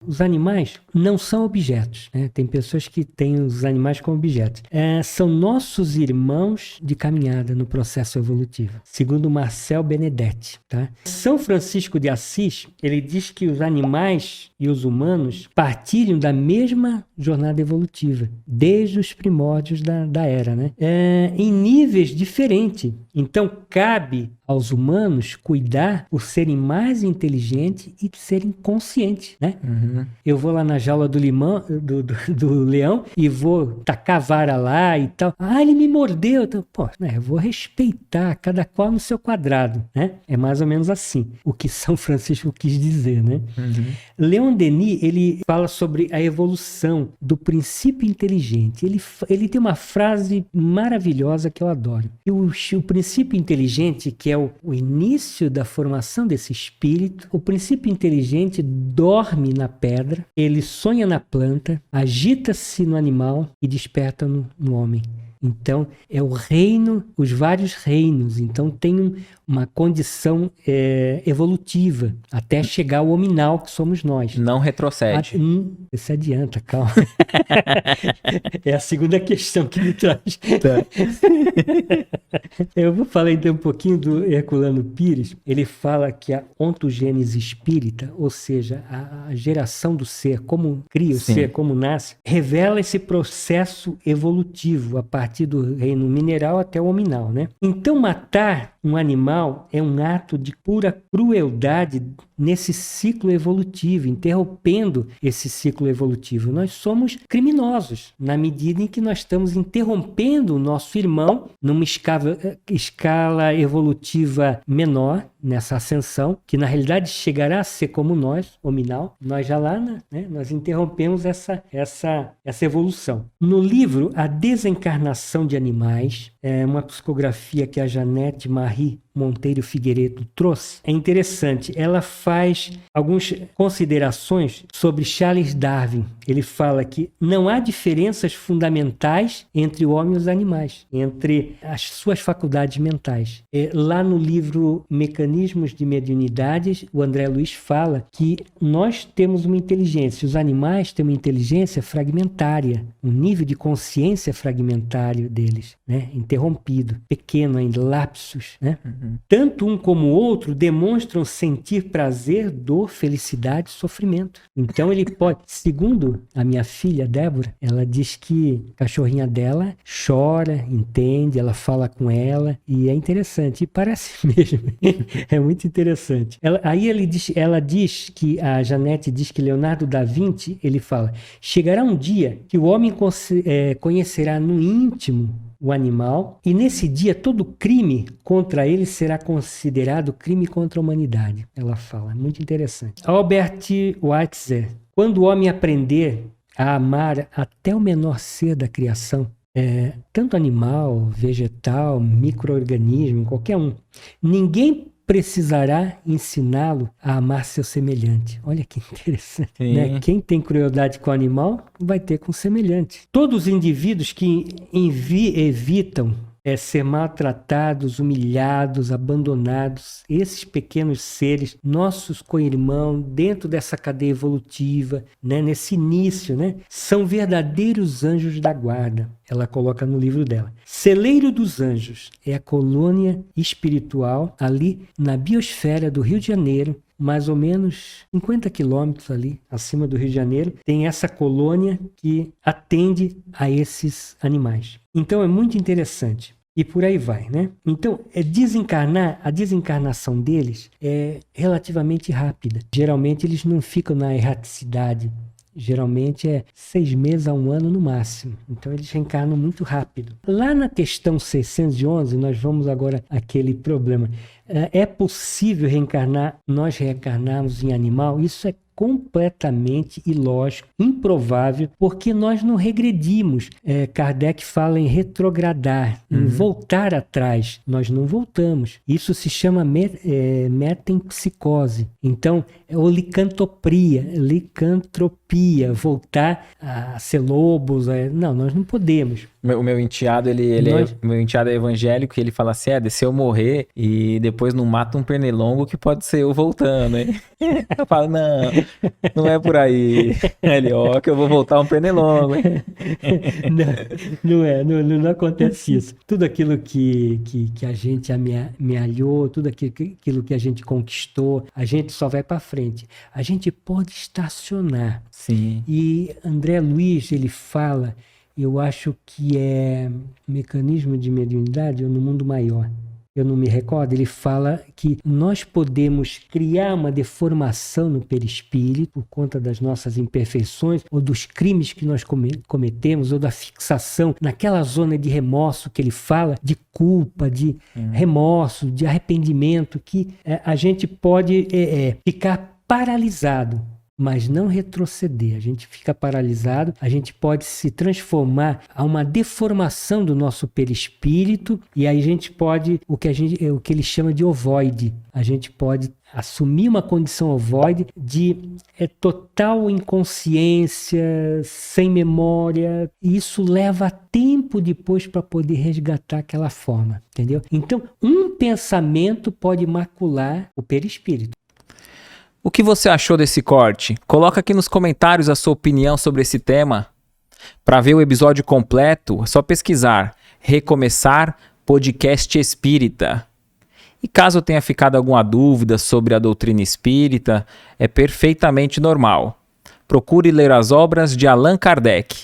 Os animais não são objetos, né? Tem pessoas que têm os animais como objetos. São nossos irmãos de caminhada no processo evolutivo, segundo Marcel Benedetti, tá? São Francisco de Assis, ele diz que os animais e os humanos partilham da mesma jornada evolutiva, desde os primórdios da era, né? Em níveis diferentes. Então, cabe aos humanos cuidar por serem mais inteligentes e serem conscientes, né? Eu vou lá na jaula do leão e vou tacar a vara lá e tal. Ele me mordeu. Então, eu vou respeitar cada qual no seu quadrado, né? É mais ou menos assim o que São Francisco quis dizer, né? Leon Denis, ele fala sobre a evolução do princípio inteligente. Ele tem uma frase maravilhosa que eu adoro. O princípio inteligente, que é o início da formação desse espírito, o princípio inteligente dorme na pedra, ele sonha na planta, agita-se no animal e desperta no homem. Então, é o reino, os vários reinos. Então, tem uma condição evolutiva até chegar ao hominal que somos nós. Não retrocede. Você adianta, calma. É a segunda questão que me traz. Tá. Eu vou falar então um pouquinho do Herculano Pires. Ele fala que a ontogênese espírita, ou seja, a geração do ser, como cria o ser, como nasce, revela esse processo evolutivo a partir do reino mineral até o hominal, né? Então, matar um animal é um ato de pura crueldade nesse ciclo evolutivo, interrompendo esse ciclo evolutivo. Nós somos criminosos na medida em que nós estamos interrompendo o nosso irmão numa escala evolutiva menor, nessa ascensão, que na realidade chegará a ser como nós, hominal. Nós já lá, né, nós interrompemos essa evolução. No livro A Desencarnação de Animais, uma psicografia que a Janete Marie Monteiro Figueiredo trouxe, é interessante. Ela faz algumas considerações sobre Charles Darwin. Ele fala que não há diferenças fundamentais entre o homem e os animais, entre as suas faculdades mentais. Lá no livro Mecanismos de Mediunidades, o André Luiz fala que nós temos uma inteligência, os animais têm uma inteligência fragmentária, um nível de consciência fragmentário deles, né? Interrompido, pequeno ainda, lapsos, né? Tanto um como o outro demonstram sentir prazer, dor, felicidade, sofrimento. Então ele pode, segundo a minha filha Débora, ela diz que a cachorrinha dela chora, entende, ela fala com ela e é interessante, e parece mesmo, é muito interessante. Ela diz que, a Janete diz que Leonardo da Vinci, ele fala, chegará um dia que o homem conhecerá no íntimo o animal, e nesse dia todo crime contra ele será considerado crime contra a humanidade. Ela fala, muito interessante. Albert Schweitzer, quando o homem aprender a amar até o menor ser da criação, tanto animal, vegetal, micro-organismo, qualquer um, ninguém precisará ensiná-lo a amar seu semelhante. Olha que interessante, né? Quem tem crueldade com o animal vai ter com o semelhante. Todos os indivíduos que evitam ser maltratados, humilhados, abandonados, esses pequenos seres, nossos co-irmãos, dentro dessa cadeia evolutiva, né, nesse início, né, são verdadeiros anjos da guarda. Ela coloca no livro dela. Celeiro dos Anjos é a colônia espiritual ali na biosfera do Rio de Janeiro, mais ou menos 50 quilômetros ali acima do Rio de Janeiro, tem essa colônia que atende a esses animais. Então é muito interessante. E por aí vai, né? Então, a desencarnação deles é relativamente rápida. Geralmente eles não ficam na erraticidade. Geralmente é 6 meses a 1 ano no máximo. Então eles reencarnam muito rápido. Lá na questão 611, nós vamos agora àquele problema. É possível nós reencarnarmos em animal? Isso é completamente ilógico, improvável, porque nós não regredimos. Kardec fala em retrogradar, em voltar atrás. Nós não voltamos. Isso se chama metempsicose. Então, licantropia, voltar a ser lobos. Não, nós não podemos. O meu enteado, meu enteado é evangélico e ele fala assim, se eu morrer e depois não mata um pernilongo, que pode ser eu voltando, hein? Eu falo, não é por aí. Ele, que eu vou voltar um pernilongo, hein? Não acontece isso. Tudo aquilo que a gente amealhou, tudo aquilo que a gente conquistou, a gente só vai para frente. A gente pode estacionar. Sim. E André Luiz, ele fala, eu acho que é mecanismo de mediunidade ou no mundo maior. Eu não me recordo, ele fala que nós podemos criar uma deformação no perispírito por conta das nossas imperfeições ou dos crimes que nós cometemos ou da fixação naquela zona de remorso que ele fala, de culpa, de remorso, de arrependimento, que a gente pode ficar paralisado, mas não retroceder. A gente fica paralisado, a gente pode se transformar a uma deformação do nosso perispírito e aí a gente pode, o que ele chama de ovoide, a gente pode assumir uma condição ovoide de total inconsciência, sem memória, e isso leva tempo depois para poder resgatar aquela forma, entendeu? Então, um pensamento pode macular o perispírito. O que você achou desse corte? Coloca aqui nos comentários a sua opinião sobre esse tema. Para ver o episódio completo, é só pesquisar Recomeçar Podcast Espírita. E caso tenha ficado alguma dúvida sobre a doutrina espírita, é perfeitamente normal. Procure ler as obras de Allan Kardec.